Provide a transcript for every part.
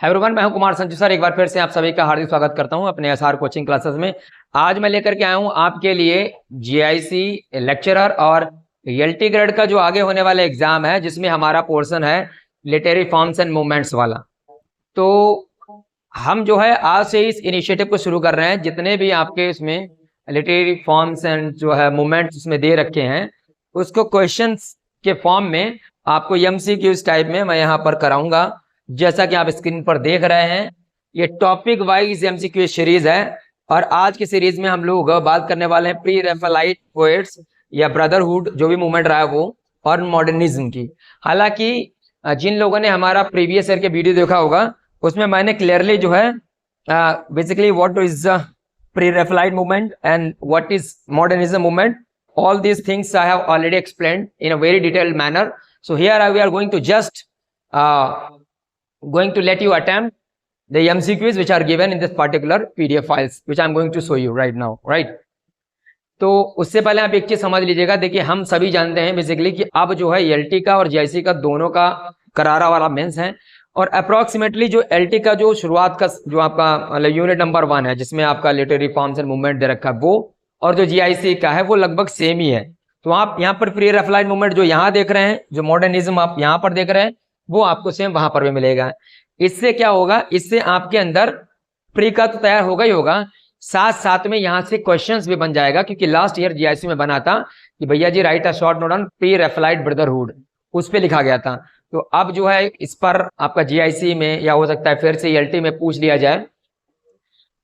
Hi everyone, मैं हूं Kumar Sanju sir. एक बार फिर से आप सभी का हार्दिक स्वागत करता हूं अपने एसआर कोचिंग क्लासेस में। आज मैं लेकर के आया हूं आपके लिए जीआईसी लेक्चरर और एलटी ग्रेड का जो आगे होने वाला एग्जाम है, जिसमें हमारा पोर्शन है लिटरेरी फॉर्म्स एंड मूवमेंट्स वाला। तो हम जो है आज से इस इनिशिएटिव को शुरू कर रहे हैं। जितने भी आपके इसमें लिटरेरी फॉर्म्स एंड जो है मूवमेंट्स उसमें दे रखे हैं, उसको क्वेश्चंस के फॉर्म में आपको एमसीक्यूज टाइप में मैं यहाँ पर कराऊंगा। जैसा कि आप स्क्रीन पर देख रहे हैं, ये टॉपिक वाइज एमसीक्यू सीरीज है और आज की सीरीज में हम लोग बात करने वाले हैं प्री रैफेलाइट पोएट्स या ब्रदरहुड जो भी मूवमेंट रहा है वो, और मॉडर्निज्म की। हालांकि जिन लोगों ने हमारा प्रीवियस ईयर के वीडियो देखा होगा, उसमें मैंने क्लियरली जो है basically what is pre Raphaelite movement and what is modernism movement, all these things I have already explained in a very detailed manner. So here we are going to just going to let you attempt the MCQs which are given in this particular PDF files which I am going to show you right now, right? तो उससे पहले आप एक चीज समझ लीजिएगा। देखिए, हम सभी जानते हैं बेसिकली कि अब जो है एलटी का और जीआईसी का दोनों का करारा वाला मेंस है, और अप्रोक्सीमेटली जो एलटी का जो शुरुआत का जो आपका यूनिट नंबर 1 है, जिसमें आपका लिटरेरी फॉर्म्स एंड मूवमेंट दे रखा है वो, और जो जीआईसी का है वो लगभग सेम ही है। तो आप यहाँ पर प्री रैफेलाइट मूवमेंट जो यहाँ देख रहे हैं, जो मॉडर्निज्म आप यहाँ पर देख रहे हैं, वो आपको सेम वहां पर भी मिलेगा। इससे क्या होगा, इससे आपके अंदर प्री का तो तैयार होगा ही होगा, साथ साथ में यहाँ से क्वेश्चंस भी बन जाएगा। क्योंकि लास्ट ईयर जीआईसी में बना था कि भैया जी write a short note on pre Raphaelite brotherhood, उस पर लिखा गया था। तो अब जो है इस पर आपका जीआईसी में या हो सकता है फिर से एलटी में पूछ लिया जाए।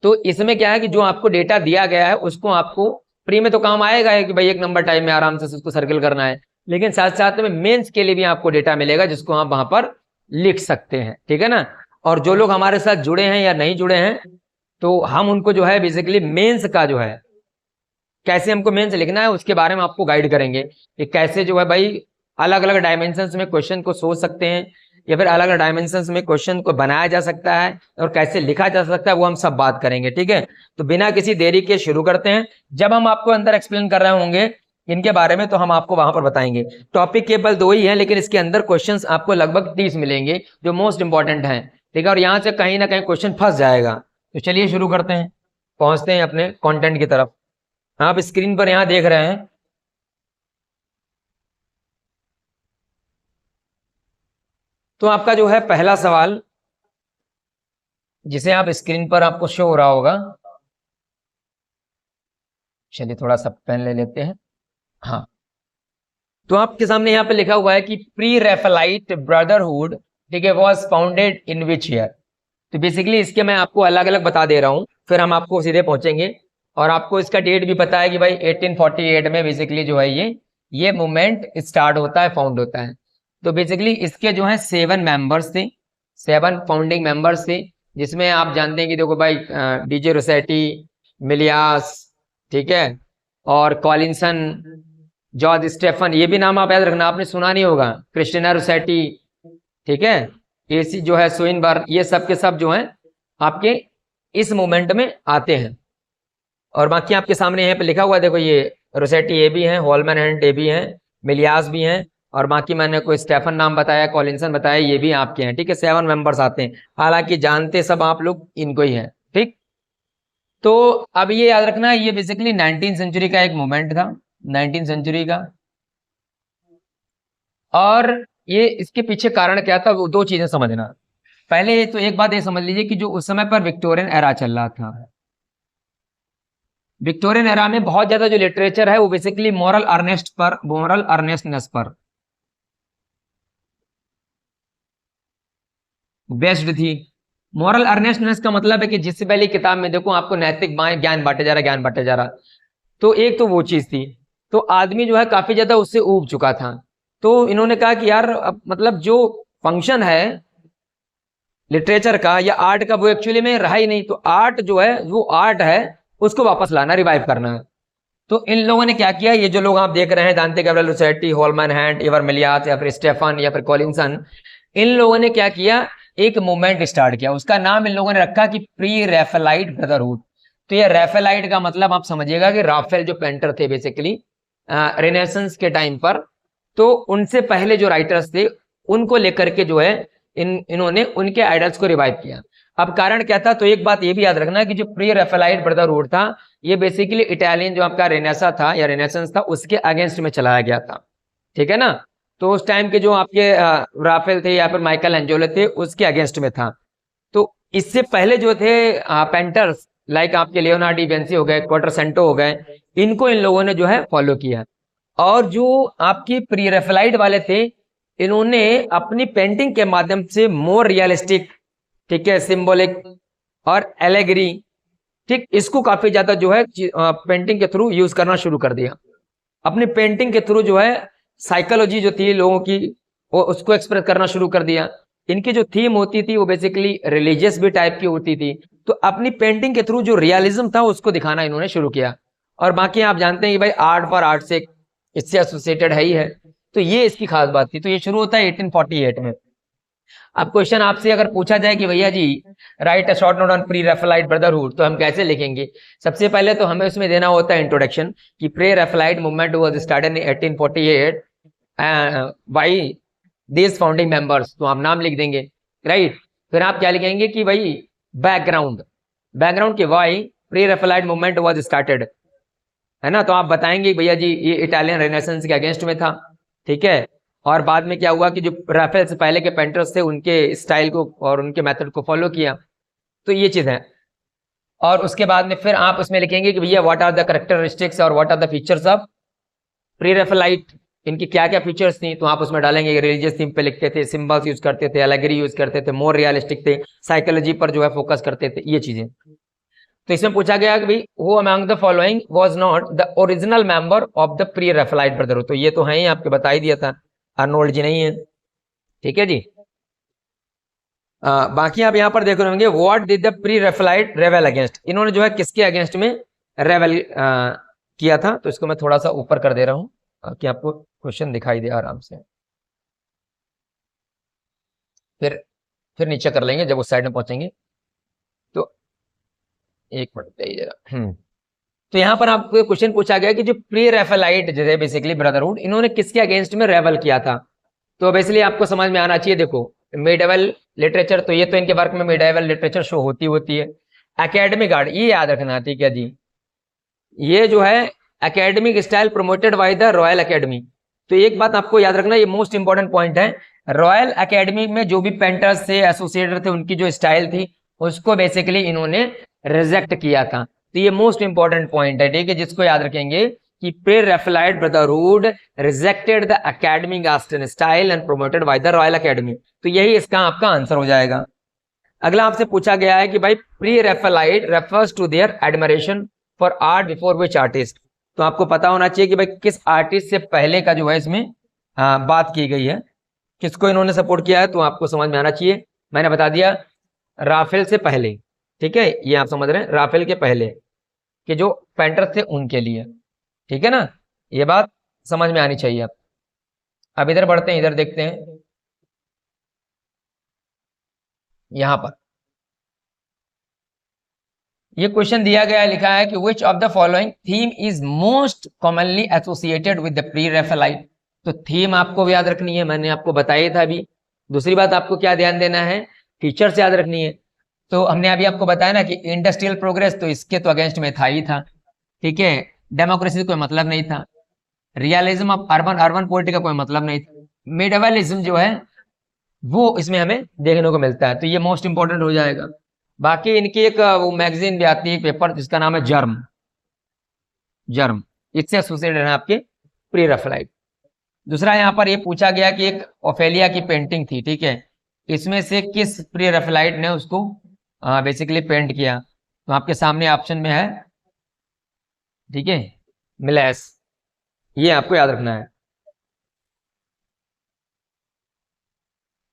तो इसमें क्या है कि जो आपको डेटा दिया गया है उसको आपको प्री में तो काम आएगा है कि भाई एक नंबर टाइम में आराम से उसको सर्कल करना है, लेकिन साथ साथ में मेंस के लिए भी आपको डेटा मिलेगा जिसको आप वहां पर लिख सकते हैं, ठीक है ना। और जो लोग हमारे साथ जुड़े हैं या नहीं जुड़े हैं, तो हम उनको जो है बेसिकली मेंस का जो है कैसे हमको मेंस लिखना है उसके बारे में आपको गाइड करेंगे कि कैसे जो है भाई अलग अलग डायमेंशंस में क्वेश्चन को सोच सकते हैं, या फिर अलग अलग डायमेंशंस में क्वेश्चन को बनाया जा सकता है और कैसे लिखा जा सकता है, वो हम सब बात करेंगे, ठीक है। तो बिना किसी देरी के शुरू करते हैं। जब हम आपको अंदर एक्सप्लेन कर रहे होंगे इनके बारे में, तो हम आपको वहां पर बताएंगे। टॉपिक केवल 2 ही है, लेकिन इसके अंदर क्वेश्चंस आपको लगभग 30 मिलेंगे जो मोस्ट इंपॉर्टेंट हैं, ठीक है। और यहाँ से कहीं ना कहीं क्वेश्चन फंस जाएगा। तो चलिए शुरू करते हैं, पहुंचते हैं अपने कॉन्टेंट की तरफ। आप स्क्रीन पर यहाँ देख रहे हैं, तो आपका जो है पहला सवाल, जिसे आप स्क्रीन पर आपको शो हो रहा होगा, चलिए थोड़ा सा पेन ले लेते हैं। हाँ, तो आपके सामने यहाँ पे लिखा हुआ है कि प्री रैफेलाइट ब्रदरहुड, ठीक है, was founded in which year. तो बेसिकली इसके मैं आपको अलग अलग बता दे रहा हूँ, फिर हम आपको सीधे पहुंचेंगे। और आपको इसका डेट भी पता है कि भाई 1848 में बेसिकली जो है ये मूवमेंट स्टार्ट होता है, फाउंड होता है। तो बेसिकली इसके जो है 7 मेंबर्स थे, 7 फाउंडिंग मेंबर्स थे, जिसमें आप जानते हैं कि देखो भाई डीजे रोसेटी, मिलियास, ठीक है, और कॉलिंसन, जॉर्ज स्टेफन, ये भी नाम आप याद रखना, आपने सुना नहीं होगा, क्रिस्टिना रोसेटी, ठीक है, एसी जो है स्विनबर्ग, ये सब के सब जो हैं आपके इस मूवमेंट में आते हैं। और बाकी आपके सामने यहाँ पे लिखा हुआ है, देखो ये रोसेटी ये भी हैं, हॉलमैन हैंड ये भी हैं, मिलियास भी हैं, और बाकी मैंने कोई स्टेफन नाम बताया, कॉलिंसन बताया, ये भी आपके हैं, ठीक है। 7 मेंबर्स आते हैं, हालांकि जानते सब आप लोग इनको ही हैं, ठीक। तो अब ये याद रखना, ये बेसिकली 19वीं सेंचुरी का एक मूवमेंट था, 19वीं सेंचुरी का। और ये इसके पीछे कारण क्या था, वो 2 चीजें समझना। पहले तो एक बात ये समझ लीजिए कि जो उस समय पर विक्टोरियन एरा चल रहा था, विक्टोरियन एरा में बहुत ज्यादा जो लिटरेचर है वो बेसिकली मॉरल अर्नेस्टनेस पर बेस्ड थी। मॉरल अर्नेस्टनेस का मतलब है कि जिससे पहले किताब में देखो आपको नैतिक ज्ञान बांटे जा रहा। तो एक तो वो चीज थी। तो आदमी जो है काफी ज्यादा उससे ऊब चुका था। तो इन्होंने कहा कि यार मतलब जो फंक्शन है लिटरेचर का या आर्ट का, वो एक्चुअली में रहा ही नहीं। तो आर्ट जो है वो आर्ट है, उसको वापस लाना, रिवाइव करना है। तो इन लोगों ने क्या किया, ये जो लोग आप देख रहे हैं, Dante Gabriel Rossetti, Holman Hunt, Everett Millais, या फिर स्टेफन, या फिर कॉलिंसन, इन लोगों ने क्या किया, एक मूवमेंट स्टार्ट किया। उसका नाम इन लोगों ने रखा कि प्री रैफेलाइट ब्रदरहुड। तो ये रैफेलाइट का मतलब आप समझिएगा कि राफेल जो पेंटर थे बेसिकली रेनेसेंस के टाइम पर, तो उनसे पहले जो राइटर्स थे उनको लेकर के जो है इन्होंने उनके आइडल्स को रिवाइव किया। अब कारण क्या था, तो एक बात ये भी याद रखना कि जो प्री रैफेलाइट ब्रदरहुड था ये बेसिकली इटालियन जो आपका रेनेसा था या रेनेसेंस था उसके अगेंस्ट में चलाया गया था, ठीक है ना। तो उस टाइम के जो आपके राफेल थे या फिर माइकल एंजेलो थे उसके अगेंस्ट में था। तो इससे पहले जो थे पेंटर्स लाइक आपके लियोनार्डो विंसी हो गए, क्वाट्रोसेंटो हो गए, इनको इन लोगों ने जो है फॉलो किया। और जो आपकी प्री रैफेलाइट वाले थे इन्होंने अपनी पेंटिंग के माध्यम से मोर रियलिस्टिक, ठीक है, सिंबॉलिक और एलेगरी, ठीक, इसको काफी ज्यादा जो है पेंटिंग के थ्रू यूज करना शुरू कर दिया। अपनी पेंटिंग के थ्रू जो है साइकोलॉजी जो थी लोगों की वो उसको एक्सप्रेस करना शुरू कर दिया। इनकी जो थीम होती थी वो बेसिकली रिलीजियस भी टाइप की होती थी, तो अपनी पेंटिंग के थ्रू जो रियलिज्म था उसको दिखाना इन्होंने शुरू किया। और बाकी आप जानते हैं कि भाई आर्ट फॉर आर्ट से इससे एसोसिएटेड है ही है, तो ये इसकी खास बात थी। तो ये शुरू होता है 1848 में। अब क्वेश्चन आपसे अगर पूछा जाए कि भैया जी write a short note on pre Raphaelite brotherhood, तो हम कैसे लिखेंगे? सबसे पहले तो हमें उसमें देना होता है इंट्रोडक्शन कि pre Raphaelite movement was started in 1848 by this founding members, तो आप नाम लिख देंगे, राइट। फिर आप क्या लिखेंगे कि भाई बैकग्राउंड, बैकग्राउंड के why pre Raphaelite movement was started, है ना। तो आप बताएंगे भैया जी ये इटालियन रेनेसेंस के अगेंस्ट में था, ठीक है। और बाद में क्या हुआ कि जो राफेल से पहले के पेंटर्स थे उनके स्टाइल को और उनके मेथड को फॉलो किया, तो ये चीज़ है। और उसके बाद में फिर आप उसमें लिखेंगे कि भैया व्हाट आर द कैरेक्टरिस्टिक्स और what are the features of pre Raphaelite, इनकी क्या क्या फीचर्स थी, तो आप उसमें डालेंगे रिलीजियस थीम पे लिखते थे, सिंबल्स यूज करते थे, एलेगरी यूज करते थे, मोर रियलिस्टिक थे, साइकोलॉजी पर जो है फोकस करते थे, ये चीजें। तो इसमें पूछा गया कि भाई who among the following was not the original member of the pre Raphaelite brotherhood, तो ये तो है ही, आपके बता ही दिया था, अर्नोल्ड जी नहीं है, ठीक है जी। बाकी आप यहाँ पर देख रहे होंगे what did the pre Raphaelite rebel against, इन्होंने जो है किसके अगेंस्ट में रेबेल किया था। तो इसको मैं थोड़ा सा ऊपर कर दे रहा हूँ कि आपको क्वेश्चन दिखाई दे आराम से, फिर नीचे कर लेंगे जब उस साइड में पहुंचेंगे। तो एक मिनट चाहिए जरा। तो यहाँ पर आपको क्वेश्चन पूछा गया कि जो प्री रैफेलाइट जो है बेसिकली ब्रदरहुड, इन्होंने किसके अगेंस्ट में रेबेल किया था। तो बेसिकली आपको समझ में आना चाहिए, देखो मिडिवल लिटरेचर, तो ये तो इनके वर्क में मिडिवल लिटरेचर शो होती है। एकेडमिक आर्ट, ये याद रखना, ठीक है जी, ये जो है academic style promoted by the Royal Academy. तो एक बात आपको याद रखना, ये मोस्ट इंपॉर्टेंट पॉइंट है, रॉयल एकेडमी में जो भी पेंटर्स थे, एसोसिएटेड थे, उनकी जो स्टाइल थी उसको बेसिकली इन्होंने रिजेक्ट किया था। तो ये मोस्ट इंपॉर्टेंट पॉइंट है, ठीक है, जिसको याद रखेंगे कि pre Raphaelite brotherhood rejected the academic style and promoted by the Royal Academy. तो यही इसका आपका आंसर हो जाएगा। अगला आपसे पूछा गया है कि भाई pre Raphaelite refers to their admiration for art before which artist, तो आपको पता होना चाहिए कि भाई किस आर्टिस्ट से पहले का जो है इसमें बात की गई है, किसको इन्होंने सपोर्ट किया है, तो आपको समझ में आना चाहिए। मैंने बता दिया राफेल से पहले, ठीक है, ये आप समझ रहे हैं, राफेल के पहले के जो पेंटर थे उनके लिए, ठीक है ना, ये बात समझ में आनी चाहिए। अब इधर बढ़ते हैं, इधर देखते हैं, यहां पर ये क्वेश्चन दिया गया है, लिखा है कि which of the following theme is most commonly associated with the pre Raphaelite. तो थीम आपको याद रखनी है, मैंने आपको बताया था अभी। दूसरी बात आपको क्या ध्यान देना है, फीचर्स याद रखनी है। तो हमने अभी आपको बताया ना कि इंडस्ट्रियल प्रोग्रेस, तो इसके तो अगेंस्ट में था ही था, ठीक है। डेमोक्रेसी से कोई मतलब नहीं था। Realism of urban, urban polity का कोई मतलब नहीं था। मिडिवलिज्म जो है वो इसमें हमें देखने को मिलता है, तो ये मोस्ट इंपॉर्टेंट हो जाएगा। बाकी इनकी एक वो मैगजीन भी आती है, पेपर, जिसका नाम है जर्म, जर्म, इससे एसोसिएटेड है आपके प्री रैफेलाइट। दूसरा यहाँ पर ये पूछा गया कि एक ओफेलिया की पेंटिंग थी, ठीक है, इसमें से किस प्री रैफेलाइट ने उसको बेसिकली पेंट किया, तो आपके सामने ऑप्शन में है, ठीक है, मिलेस, ये आपको याद रखना है।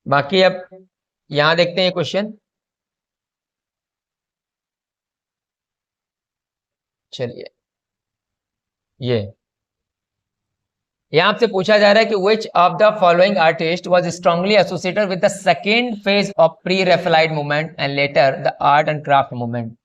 बाकी अब यहां देखते हैं क्वेश्चन, चलिए ये यहां आपसे पूछा जा रहा है कि which of the following artist was strongly associated with the second phase of pre Raphaelite movement and later the art and craft movement.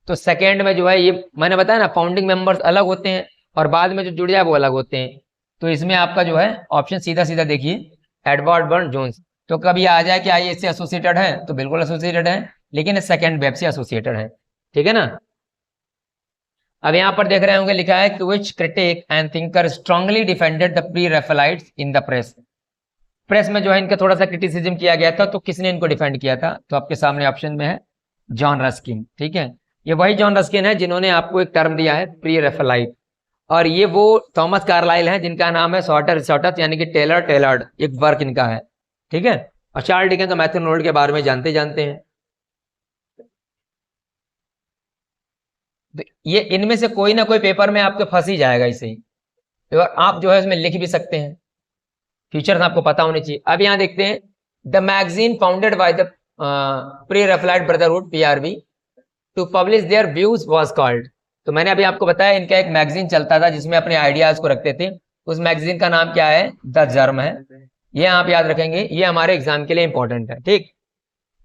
तो सेकेंड में जो है, ये मैंने बताया ना, फाउंडिंग मेंबर्स अलग होते हैं और बाद में जो जुड़ जाए वो अलग होते हैं। तो इसमें आपका जो है ऑप्शन सीधा सीधा देखिए, एडवर्ड बर्न जोन्स, तो कभी आ जाए कि आई इससे एसोसिएटेड है तो बिल्कुल एसोसिएटेड है, लेकिन सेकेंड वेब से एसोसिएटेड है, ठीक है ना। अब यहाँ पर देख रहे होंगे लिखा है कि which critic and thinker strongly defended the pre Raphaelites in the press. Press में जो है इनका थोड़ा सा क्रिटिसिज्म किया गया था, तो किसने इनको डिफेंड किया था, तो आपके सामने ऑप्शन में है जॉन रस्किन, ठीक है। ये वही जॉन रस्किन है जिन्होंने आपको एक टर्म दिया है प्री रेफेलाइट, और ये वो थॉमस कार्लाइल हैं जिनका नाम है सॉर्टर रिसॉर्टस, यानी कि टेलर टेलर्ड, एक वर्क इनका है, ठीक है। और चार्ल्स डिकेंस तो मैथ्यू नोबल के बारे में जानते जानते हैं। तो ये इनमें से कोई ना कोई पेपर में आपके फंस ही जाएगा इसे ही, और आप जो है इसमें लिख भी सकते हैं, फीचर्स आपको पता होने चाहिए। अब यहाँ देखते हैं, the magazine founded by the pre Raphaelite brotherhood PRB to publish their views was called. तो मैंने अभी आपको बताया इनका एक मैगजीन चलता था जिसमें अपने आइडियाज को रखते थे, उस मैगजीन का नाम क्या है, द जर्म है। ये आप याद रखेंगे, ये हमारे एग्जाम के लिए इंपॉर्टेंट है, ठीक।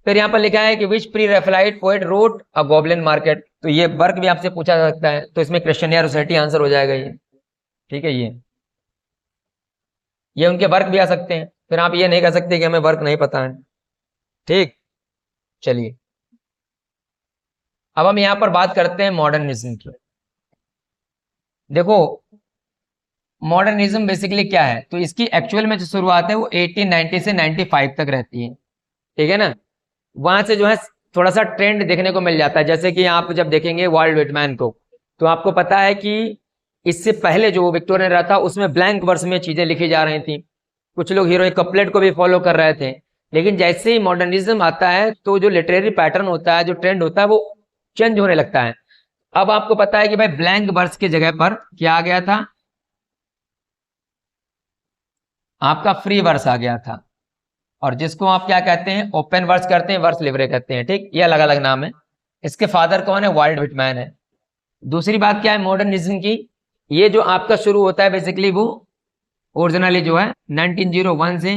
फिर यहाँ पर लिखा है कि which pre Raphaelite poet wrote a Goblin Market. तो ये वर्क भी आपसे पूछा जा सकता है, तो इसमें क्रिश्चियन या रोसेटी आंसर हो जाएगा ये, ठीक है। ये उनके वर्क भी आ सकते हैं, फिर आप ये नहीं कह सकते कि हमें वर्क नहीं पता है, ठीक। चलिए अब हम यहाँ पर बात करते हैं मॉडर्निज्म की। देखो मॉडर्निज्म बेसिकली क्या है, तो इसकी एक्चुअल में जो शुरुआत है वो 1890 से 95 तक रहती है, ठीक है ना। वहां से जो है थोड़ा सा ट्रेंड देखने को मिल जाता है, जैसे कि आप जब देखेंगे वर्ल्ड विटमैन को, तो आपको पता है कि इससे पहले जो विक्टोरियन रहा था उसमें ब्लैंक वर्स में चीजें लिखी जा रही थी, कुछ लोग हीरोइक कपलेट को भी फॉलो कर रहे थे। लेकिन जैसे ही मॉडर्निज्म आता है तो जो लिटरेरी पैटर्न होता है, जो ट्रेंड होता है, वो चेंज होने लगता है। अब आपको पता है कि भाई ब्लैंक वर्स की जगह पर क्या आ गया था, आपका फ्री वर्स आ गया था, और जिसको आप क्या कहते हैं, ओपन वर्स करते हैं, वर्स लिबरे कहते हैं, ठीक। ये अलग अलग नाम है। इसके फादर कौन है, वाइल्ड विटमैन है। दूसरी बात क्या है मॉडर्निज्म की, ये जो आपका शुरू होता है बेसिकली वो ओरिजिनली जो है 1901 से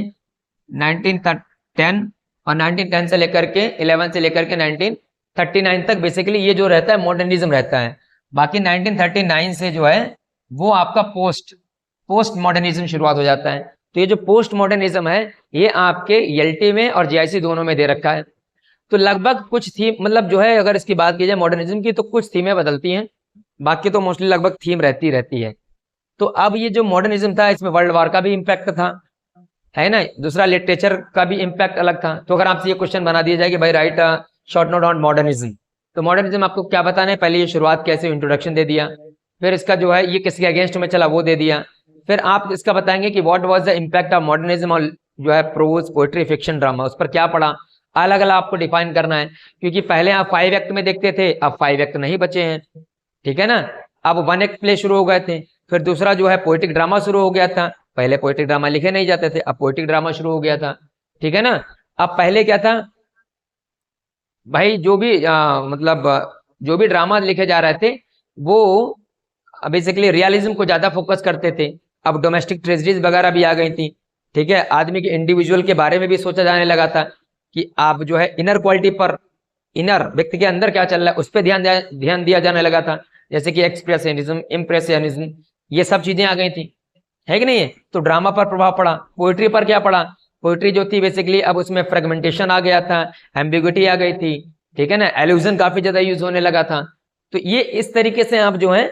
1910, और 1910 से लेकर के 11 से लेकर के 1939 तक बेसिकली ये जो रहता है मॉडर्निज्म रहता है। बाकी 1939 से जो है वो आपका पोस्ट मॉडर्निज्म शुरुआत हो जाता है। तो ये जो पोस्ट मॉडर्निज्म है ये आपके एलटी में और जेआईसी दोनों में दे रखा है। तो लगभग कुछ थीम, मतलब जो है अगर इसकी बात की जाए मॉडर्निज्म की, तो कुछ थीमें बदलती हैं, बाकी तो मोस्टली लगभग थीम रहती है। तो अब ये जो मॉडर्निज्म था इसमें वर्ल्ड वॉर का भी इम्पैक्ट था, है ना। दूसरा लिटरेचर का भी इम्पैक्ट अलग था। तो अगर आपसे ये क्वेश्चन बना दिया जाए कि भाई right short note on modernism, तो मॉडर्निज्म आपको क्या बताना है, पहले ये शुरुआत कैसे, इंट्रोडक्शन दे दिया, फिर इसका जो है ये किसके अगेंस्ट में चला वो दे दिया, फिर आप इसका बताएंगे कि what was the impact of modernism और जो है प्रोज पोएट्री फिक्शन ड्रामा, उस पर क्या पड़ा, अलग अलग आपको डिफाइन करना है। क्योंकि पहले आप 5 एक्ट में देखते थे, अब 5 एक्ट नहीं बचे हैं, ठीक है ना। अब 1 एक्ट प्ले शुरू हो गए थे, फिर दूसरा जो है पोएटिक ड्रामा शुरू हो गया था, पहले पोएटिक ड्रामा लिखे नहीं जाते थे, अब पोएटिक ड्रामा शुरू हो गया था, ठीक है ना। अब पहले क्या था भाई, जो भी मतलब जो भी ड्रामा लिखे जा रहे थे वो बेसिकली रियलिज्म को ज्यादा फोकस करते थे। अब डोमेस्टिक ट्रेजेडीज वगैरह भी आ गई थी, ठीक है। आदमी के इंडिविजुअल के बारे में भी सोचा जाने लगा था कि आप जो है इनर क्वालिटी पर, इनर व्यक्ति के अंदर क्या चल रहा है उस पर ध्यान दिया जाने लगा था, जैसे कि एक्सप्रेशनिज्म, इम्प्रेशनिज्म, ये सब चीजें आ गई थी, है कि नहीं है। तो ड्रामा पर प्रभाव पड़ा। पोइट्री पर क्या पड़ा, पोइट्री जो थी बेसिकली अब उसमें फ्रेगमेंटेशन आ गया था, एम्बिग्युइटी आ गई थी, ठीक है ना, एल्यूजन काफी ज्यादा यूज होने लगा था। तो ये इस तरीके से आप जो है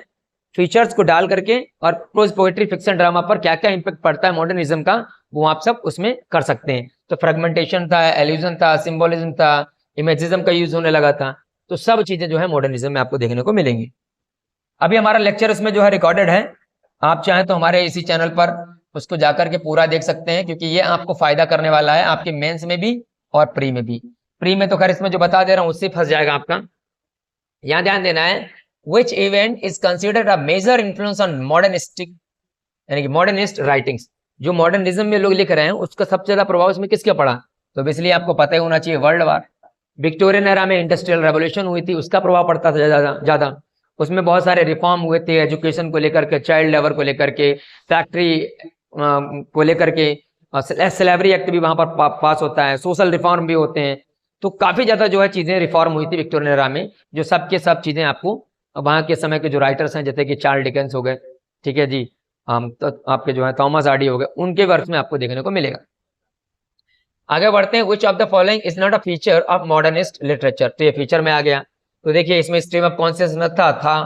फीचर्स को डाल करके और प्रोज पोएट्री फिक्शन ड्रामा पर क्या क्या इंपैक्ट पड़ता है मॉडर्निज्म का, वो आप सब उसमें कर सकते हैं। तो फ्रेगमेंटेशन था, एल्यूजन था, सिंबोलिज्म था, इमेजिज्म का यूज होने लगा था। तो सब चीजें जो है मॉडर्निज्म में आपको देखने को मिलेंगी। अभी हमारा लेक्चर उसमें जो है रिकॉर्डेड है, आप चाहें तो हमारे इसी चैनल पर उसको जाकर के पूरा देख सकते हैं, क्योंकि ये आपको फायदा करने वाला है आपके मेंस में भी और प्री में भी। प्री में तो खैर इसमें जो बता दे रहा हूँ उससे फंस जाएगा आपका। यहाँ ध्यान देना है, which event is considered a major influence on modernistic, यानी कि मॉडर्निस्ट राइटिंग्स, जो मॉडर्निज्म में लोग लिख रहे हैं उसका सबसे ज्यादा प्रभाव इसमें किसका पड़ा, तो इसलिए आपको पता ही होना चाहिए वर्ल्ड वार। विक्टोरियन एरा में इंडस्ट्रियल रेवोल्यूशन हुई थी, उसका प्रभाव पड़ता था ज्यादा। उसमें बहुत सारे रिफॉर्म हुए थे, एजुकेशन को लेकर के, चाइल्ड लेबर को लेकर के, फैक्ट्री को लेकर के, स्लेवरी एक्ट भी वहां पर पास होता है, सोशल रिफॉर्म भी होते हैं। तो काफी ज्यादा जो है चीजें रिफॉर्म हुई थी विक्टोरियन एरा में, जो सब के सब चीजें आपको वहां के समय के जो राइटर्स हैं जैसे कि चार्ल्स डिकेंस हो गए, ठीक है जी, तो आपके जो है थॉमस हार्डी हो गए, उनके वर्क में आपको देखने को मिलेगा। आगे बढ़ते हैं, विच of the following is not a feature of modernist literature. तो ये फीचर में आ गया। तो देखिए इसमें स्ट्रीम ऑफ कॉन्शियसनेस था,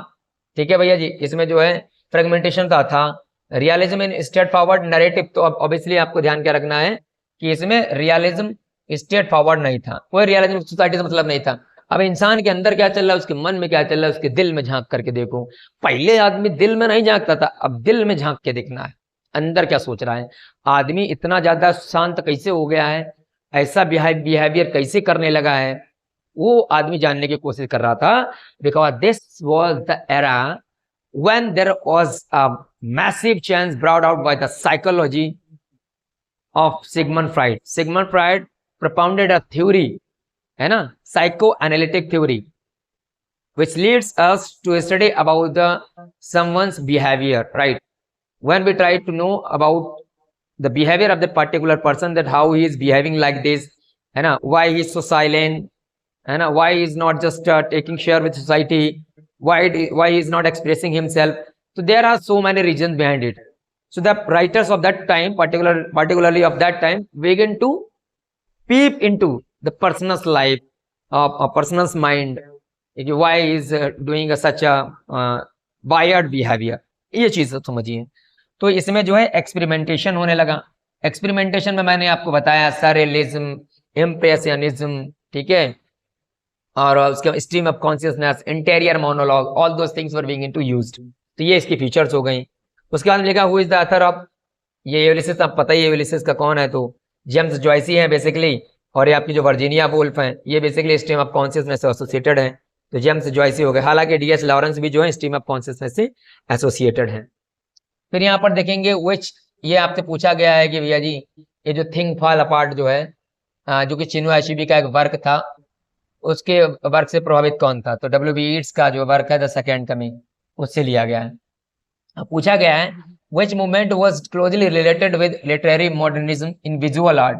ठीक है भैया जी। इसमें जो है फ्रेगमेंटेशन था, realism in straight forward narrative. तो अब ऑब्वियसली आपको ध्यान क्या रखना है कि इसमें रियलिज्म स्ट्रेट फॉरवर्ड नहीं था, कोई रियलिज्म सोसाइटी से मतलब नहीं था। अब इंसान के अंदर क्या चल रहा है, उसके मन में क्या चल रहा है, उसके दिल में झांक करके देखो। पहले आदमी दिल में नहीं झांकता था, अब दिल में झांक के देखना है अंदर क्या सोच रहा है। आदमी इतना ज्यादा शांत कैसे हो गया है, ऐसा बिहेवियर कैसे करने लगा है, वो आदमी जानने की कोशिश कर रहा था। Because this was the era when there was a massive change brought out by the psychology of Sigmund Freud. Sigmund Freud propounded a theory, है ना, psychoanalytic theory, which leads us to study about the someone's behavior, right? When we try to know about the behavior of the particular person, that how he is behaving like this, है ना, why he is so silent, है ना, why he is not just taking share with society, why he is not expressing himself. So there are so many reasons behind it. So the writers of that time, particularly of that time, begin to peep into the person's life, of a person's mind, why he is doing such a wired behavior. ये चीज समझिए। तो इसमें जो है experimentation होने लगा। Experimentation में मैंने आपको बताया सरेलिज्म, इम्प्रेशनिज्म, ठीक है, और उसके stream of consciousness, interior monologue, all those things were being into used. तो ये इसकी फीचर्स हो गई। उसके बाद लिखा who is the author of, ये यूलिसिस, आप पता ही है यूलिसिस का कौन है, तो जेम्स जॉयसी है बेसिकली। और ये आपकी जो वर्जीनिया वुल्फ है, ये बेसिकली स्ट्रीम ऑफ कॉन्शियसनेस से एसोसिएटेड है, तो जेम्स जॉयसी हो गए। हालांकि डीएस लॉरेंस भी जो है स्ट्रीम ऑफ कॉन्शियसनेस से एसोसिएटेड है। फिर यहाँ पर देखेंगे विच, ये आपसे पूछा गया है कि भैया जी ये जो थिंग फॉल अपार्ट जो है, जो कि चिनुआ अचीबी का एक वर्क था, उसके वर्क से प्रभावित कौन था। तो डब्ल्यू बी ईट्स का जो वर्क है द सेकेंड कमिंग, उससे लिया गया है। अब पूछा गया है विच movement was closely related with literary modernism in visual art.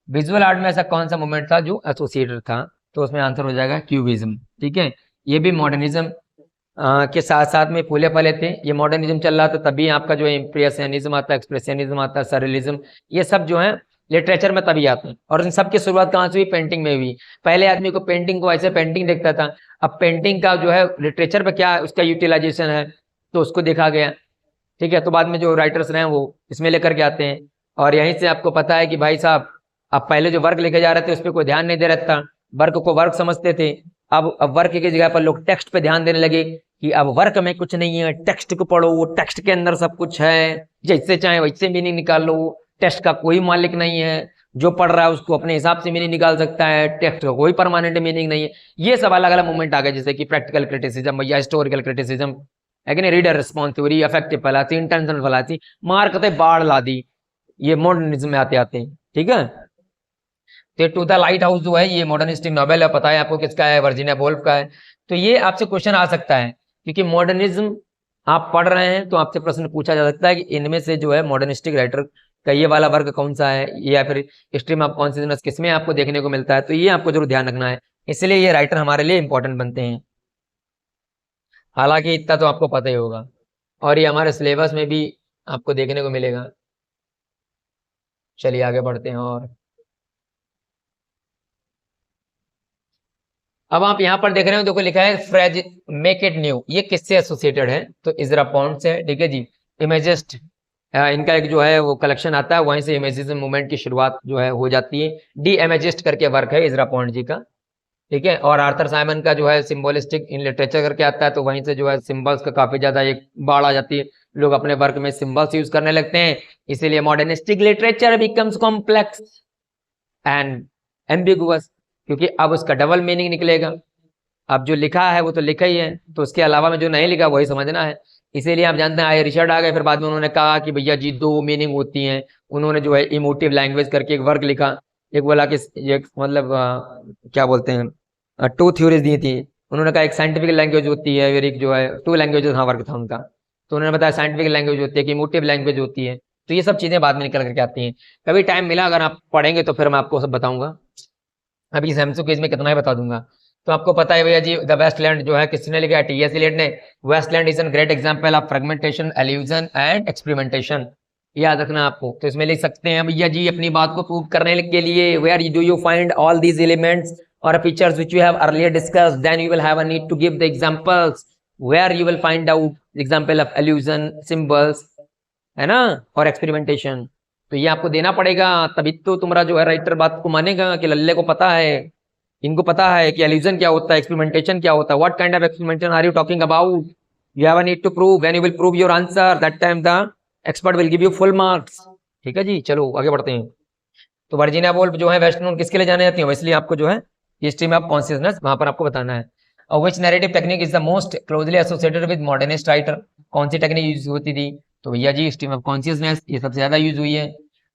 Visual art में ऐसा कौन सा मूवमेंट था जो एसोसिएटेड था, तो उसमें आंसर हो जाएगा क्यूबिज्म, ठीक है। ये भी मॉडर्निज्म के साथ साथ में फूले फले थे। ये मॉडर्निज्म चल रहा था तभी आपका जो इम्प्रेशनिज्म आता है, एक्सप्रेशनिज्म आता है, सरेलिज्म, ये सब जो है लिटरेचर में तभी आते हैं। और इन सब की शुरुआत कहाँ से हुई, पेंटिंग में हुई। पहले आदमी को पेंटिंग को ऐसे पेंटिंग देखता था, अब पेंटिंग का जो है लिटरेचर पे क्या उसका यूटिलाइजेशन है, तो उसको देखा गया, ठीक है। तो बाद में जो राइटर्स रहे हैं वो इसमें लेकर के आते हैं। और यहीं से आपको पता है कि भाई साहब, अब पहले जो वर्क लेके जा रहे थे उस पर कोई ध्यान नहीं दे रहा था, वर्क को वर्क समझते थे। अब वर्क की जगह पर लोग टेक्स्ट पे ध्यान देने लगे कि अब वर्क में कुछ नहीं है, टेक्स्ट को पढ़ो, टेक्स्ट के अंदर सब कुछ है, जैसे चाहे वैसे मीनिंग निकाल लो, टेक्स्ट का कोई मालिक नहीं है, जो पढ़ रहा है उसको अपने हिसाब से मीनिंग निकाल सकता है, टेक्स्ट का कोई परमानेंट मीनिंग नहीं है। ये सब अलग अलग मूवमेंट आ गए, जैसे कि प्रैक्टिकल क्रिटिसिज्म या हिस्टोरिकल क्रिटिसिज्म, है रीडर रिस्पॉन्स थ्योरी, अफेक्टिव फैलाती, इंटेंशनल फैलाती, मार करते बाढ़ ला दी, ये मॉडर्निज्म में आते आते, ठीक है। तो टू द लाइट हाउस जो है ये मॉडर्निस्टिक नॉवेल है, पता है आपको किसका है, वर्जीनिया वुल्फ का है। तो ये आपसे क्वेश्चन आ सकता है, क्योंकि मॉडर्निज्म आप पढ़ रहे हैं तो आपसे प्रश्न पूछा जा सकता है कि इनमें से जो है मॉडर्निस्टिक राइटर का ये वाला वर्ग कौन सा है, या फिर स्ट्रीम ऑफ कॉन्शियसनेस किसमें आपको देखने को मिलता है। तो ये आपको जरूर ध्यान रखना है, इसलिए ये राइटर हमारे लिए इंपॉर्टेंट बनते हैं। हालांकि इतना तो आपको पता ही होगा, और ये हमारे सिलेबस में भी आपको देखने को मिलेगा। चलिए आगे बढ़ते हैं। और अब आप यहाँ पर देख रहे हो, देखो लिखा है फ्रेज मेक इट न्यू, ये किससे एसोसिएटेड है, तो इजरा पॉन्ड से, ठीक है जी। इमेजिस्ट इनका एक जो है वो कलेक्शन आता है, वहीं से इमेजिज्म मूवमेंट की शुरुआत जो है हो जाती है। डी इमेजिस्ट करके वर्क है इजरा पॉन्ड जी का, ठीक है। और आर्थर साइमन का जो है सिंबलिस्टिक इन लिटरेचर करके आता है, तो वहीं से जो है सिंबल्स का काफी ज्यादा एक बाढ़ आ जाती है, लोग अपने वर्क में सिंबल्स यूज करने लगते हैं, इसीलिए modernistic literature becomes complex and ambiguous, क्योंकि अब उसका डबल मीनिंग निकलेगा। अब जो लिखा है वो तो लिखा ही है, तो उसके अलावा में जो नहीं लिखा वही समझना है। इसीलिए आप जानते हैं आए रिचर्ड आ गए, फिर बाद में उन्होंने कहा कि भैया जी दो मीनिंग होती हैं। उन्होंने जो है इमोटिव लैंग्वेज करके एक वर्क लिखा, एक बोला कि ये मतलब क्या बोलते हैं, टू थ्योरीज दी थी। उन्होंने कहा एक साइंटिफिक लैंग्वेज होती है, फिर एक जो है टू लैंग्वेजेस, हाँ वर्क था उनका। तो उन्होंने बताया साइंटिफिक लैंग्वेज होती है कि इमोटिव लैंग्वेज होती है। तो ये सब चीजें बाद में निकल करके आती हैं। कभी टाइम मिला अगर आप पढ़ेंगे तो फिर मैं आपको सब बताऊंगा, अभी सैमसंग क्विज में कितना ही बता दूंगा। तो आपको पता है भैया जी द वेस्टलैंड जो है किसने लिखा है, टीएस इलियट ने। Waste Land is an great example of fragmentation, allusion and experimentation. याद रखना आपको। तो इसमें लिख सकते हैं भैया जी अपनी बात को प्रूव करने के लिए, where do you find all these elements और features which you have earlier discussed, then you will have a need to give the examples where you will find out example of allusion, symbols, है ना, और experimentation. तो ये आपको देना पड़ेगा, तभी तो तुम्हारा जो है राइटर बात को मानेगा कि लल्ले को पता है, इनको पता है कि एल्यूजन क्या होता है, एक्सपेरिमेंटेशन क्या होता है, what kind of experimentation are you talking about, you have a need to prove, when you will prove your answer that time the expert will give you full marks. ठीक है जी, चलो आगे बढ़ते हैं। तो वर्जीनिया वुल्फ जो है western किसके लिए जाने जाती है, इसलिए आपको जो है हिस्ट्री में ऑफ कॉन्शियसनेस वहां पर आपको बताना है। और which narrative technique is the most closely associated with modernist writer, कौन सी टेक्निक यूज होती थी, तो भैया जी स्ट्रीम ऑफ कॉन्शियसनेस ये सबसे ज्यादा यूज हुई है।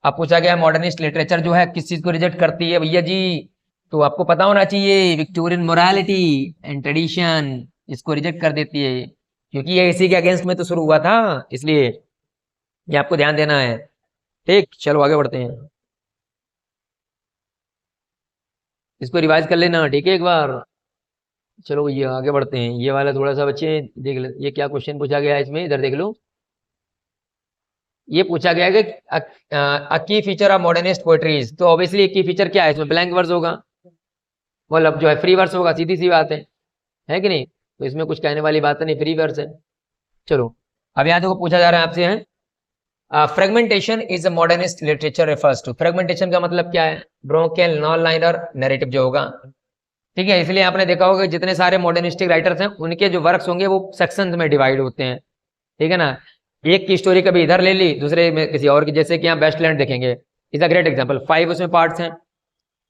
अब पूछा गया मॉडर्निस्ट लिटरेचर जो है किस चीज को रिजेक्ट करती है भैया जी, तो आपको पता होना चाहिए विक्टोरियन मोरालिटी एंड ट्रेडिशन इसको रिजेक्ट कर देती है, क्योंकि ये इसी के अगेंस्ट में तो शुरू हुआ था, इसलिए ये आपको ध्यान देना है। ठीक, चलो आगे बढ़ते हैं, इसको रिवाइज कर लेना, ठीक है एक बार। चलो भैया आगे बढ़ते हैं, ये वाला थोड़ा सा बच्चे देख ले, ये क्या क्वेश्चन पूछा गया है इसमें, इधर देख लो। ये पूछा गया है कि अ की फीचर ऑफ मॉडर्निस्ट पोएट्रीज, तो ऑब्वियसली की फीचर क्या है इसमें, ब्लैंक वर्स होगा, मतलब जो है फ्री वर्स होगा, सीधी सी बात है कि नहीं, तो इसमें कुछ कहने वाली बात नहीं, फ्री वर्स है। चलो अब यहाँ देखो पूछा जा रहा है आपसे है fragmentation is a modernist literature refers to, fragmentation का मतलब क्या है, ब्रोंकेन नॉन लाइनर नैरेटिव जो होगा, ठीक है। इसलिए आपने देखा होगा जितने सारे मॉडर्निस्टिक राइटर्स हैं उनके जो वर्क्स होंगे वो सेक्शंस में डिवाइड होते हैं, ठीक है ना, एक की स्टोरी कभी इधर ले ली, दूसरे में किसी और की, जैसे कि यहाँ वेस्टलैंड देखेंगे इज अ ग्रेट एग्जांपल, 5 उसमें पार्ट्स हैं।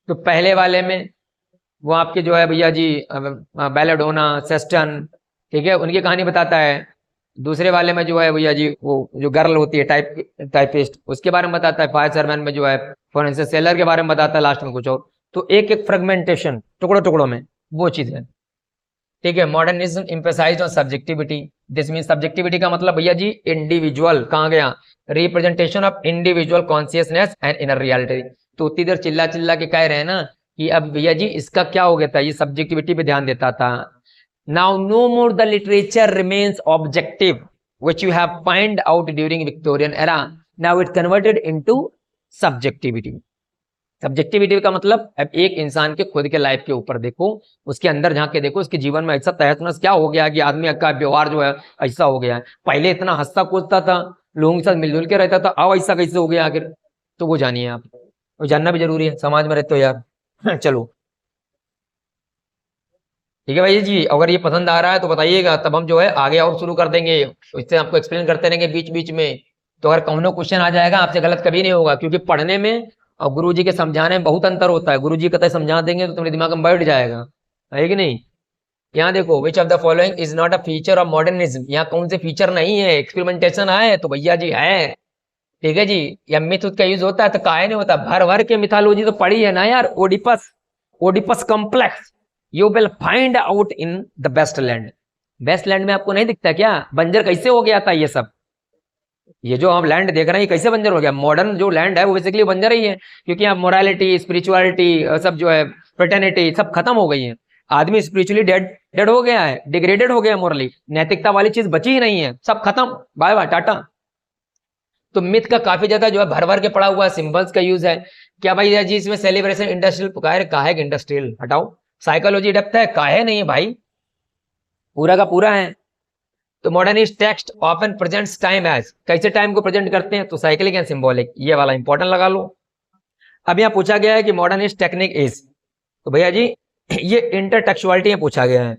तो पहले वाले में वो आपके जो है भैया जी बेलेडोना, सेस्टन, ठीक है, उनकी कहानी बताता है। दूसरे वाले में जो है भैया जी वो जो गर्ल होती है टाइपिस्ट, उसके बारे में बताता है। फायर सरमैन में जो है फॉरेंसिक सेलर के बारे में बताता है, लास्ट में कुछ और। तो एक एक फ्रेगमेंटेशन टुकड़ों टुकड़ों में वो चीज है, ठीक है। Modernism emphasized on subjectivity, this mean subjectivity का मतलब भैया जी इंडिविजुअल, कहाँ गया, representation of individual consciousness and inner reality. तो उतनी देर चिल्ला चिल्ला के कह रहे हैं ना कि अब भैया जी इसका क्या हो गया था, ये सब्जेक्टिविटी पे ध्यान देता था। Now no more the literature remains objective which you have find out during Victorian era, now it converted into subjectivity. Subjectivity का मतलब अब एक इंसान के खुद के लाइफ के ऊपर देखो, उसके अंदर झांक के देखो, उसके जीवन में ऐसा तहस क्या हो गया कि आदमी का व्यवहार जो है ऐसा हो गया है। पहले इतना हंसता कूदता था, लोगों के साथ मिलजुल के रहता था, अब ऐसा कैसे हो गया आखिर, तो वो जानिए आप, वो जानना भी जरूरी है, समाज में रहते हो यार। चलो ठीक है भाई जी, अगर ये पसंद आ रहा है तो बताइएगा, तब हम जो है आगे और शुरू कर देंगे, तो इससे आपको एक्सप्लेन करते रहेंगे बीच बीच में। तो अगर कौनो क्वेश्चन आ जाएगा आपसे गलत कभी नहीं होगा, क्योंकि पढ़ने में और गुरुजी के समझाने में बहुत अंतर होता है। गुरुजी कतई समझा देंगे तो तुम्हारे दिमाग में बैठ जाएगा, है कि नहीं। यहाँ देखो विच of the following is not a feature of modernism, यहाँ कौन से फीचर नहीं है, एक्सपेरिमेंटेशन है तो भैया जी है, ठीक है जी। या मिथ का यूज होता है तो काहे नहीं होता, भर भर के मिथोलॉजी तो पढ़ी है ना यार, Oedipus, Oedipus complex you will find out in the best land. Best land में आपको नहीं दिखता क्या, बंजर कैसे हो गया था ये सब, ये जो हम लैंड देख रहे हैं कैसे बंजर हो गया, मॉडर्न जो लैंड है वो बेसिकली बंजर ही है, क्योंकि यहाँ मोरालिटी, स्पिरिचुअलिटी सब जो है, फ्रेटर्निटी सब खत्म हो गई है। आदमी स्पिरिचुअली डेड डेड हो गया है, डिग्रेडेड हो गया, मोरली नैतिकता वाली चीज बची ही नहीं है, सब खत्म, बाय बाय टाटा। तो मिथ का काफी ज्यादा जो है भर भर के पड़ा हुआ है, सिंबल्स का यूज है। क्या भाई जी इसमें सेलिब्रेशन इंडस्ट्रियल पुकार, काहे इंडस्ट्रियल हटाओ, साइकोलॉजी डेप्थ है, काहे नहीं है भाई, पूरा का पूरा है। तो modernist text often presents time as, कैसे टाइम को प्रेजेंट करते हैं, तो साइक्लिक एंड सिंबॉलिक, ये वाला इंपॉर्टेंट लगा लो। अब यहाँ पूछा गया है कि मॉडर्निस्ट टेक्निक इज, तो भैया जी ये इंटरटेक्चुअलिटी में पूछा गया है।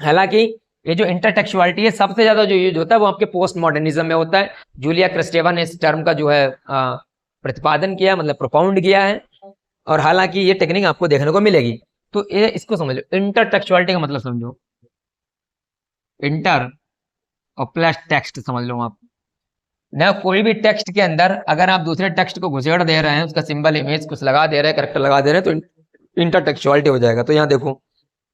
हालांकि ये जो इंटरटेक्चुअलिटी है सबसे ज्यादा जो यूज होता है वो आपके पोस्ट मॉडर्निज्म में होता है। जूलिया क्रिस्टेवा ने इस टर्म का जो है प्रतिपादन किया, मतलब प्रोपाउंड किया है, और हालांकि ये टेक्निक आपको देखने को मिलेगी। तो ये इसको समझ लो, इंटरटेक्चुअलिटी का मतलब समझो, इंटर और प्लस टेक्स्ट समझ लो आप ना। कोई भी टेक्स्ट के अंदर अगर आप दूसरे टेक्स्ट को घुसेड़ दे रहे हैं, उसका सिंबल इमेज कुछ लगा दे रहे हैं, करेक्टर लगा दे रहे हैं, तो इंटरटेक्चुअलिटी हो जाएगा। तो यहाँ देखो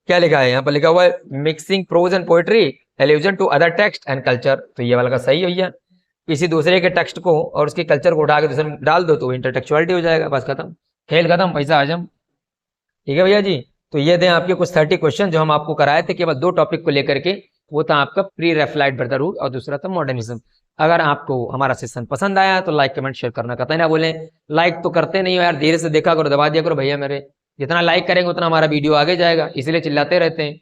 क्या लिखा है, यहाँ पर लिखा हुआ है mixing prose and poetry, allusion to other text and culture. तो ये वाला का सही है भैया, किसी दूसरे के टेक्स्ट को और उसके कल्चर को उठा के दूसरे में डाल दो तो इंटरटेक्चुअलिटी हो जाएगा, बस खत्म, खेल खत्म, पैसा हजम। ठीक है भैया जी, तो ये थे आपके कुछ 30 क्वेश्चन जो हम आपको कराए थे केवल 2 टॉपिक को लेकर के। वो था आपका प्री रेफलाइट ब्रदरहुड और दूसरा था मॉडर्निज्म। अगर आपको हमारा सेशन पसंद आया तो लाइक कमेंट शेयर करना कतई ना बोलें। लाइक तो करते नहीं हो यार, धीरे से देखा करो, दबा दिया करो भैया मेरे। जितना लाइक करेंगे उतना हमारा वीडियो आगे जाएगा, इसलिए चिल्लाते रहते हैं,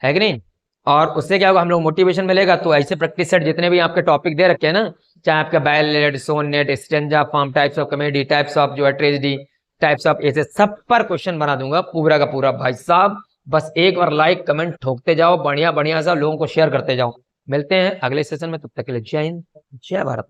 है कि नहीं। और उससे क्या होगा, हम लोग मोटिवेशन मिलेगा। तो ऐसे प्रैक्टिस सेट जितने भी आपके टॉपिक दे रखे हैं ना, चाहे आपका ballad, sonnet, stanza, form, types of comedy, types of जो है ट्रेजेडी, टाइप्स ऑफ ऐसे सब पर क्वेश्चन बना दूंगा पूरा का पूरा भाई साहब। बस एक बार लाइक कमेंट ठोकते जाओ, बढ़िया बढ़िया सा लोगों को शेयर करते जाओ। मिलते हैं अगले सेशन में, तब तक के लिए जय हिंद, जय भारत।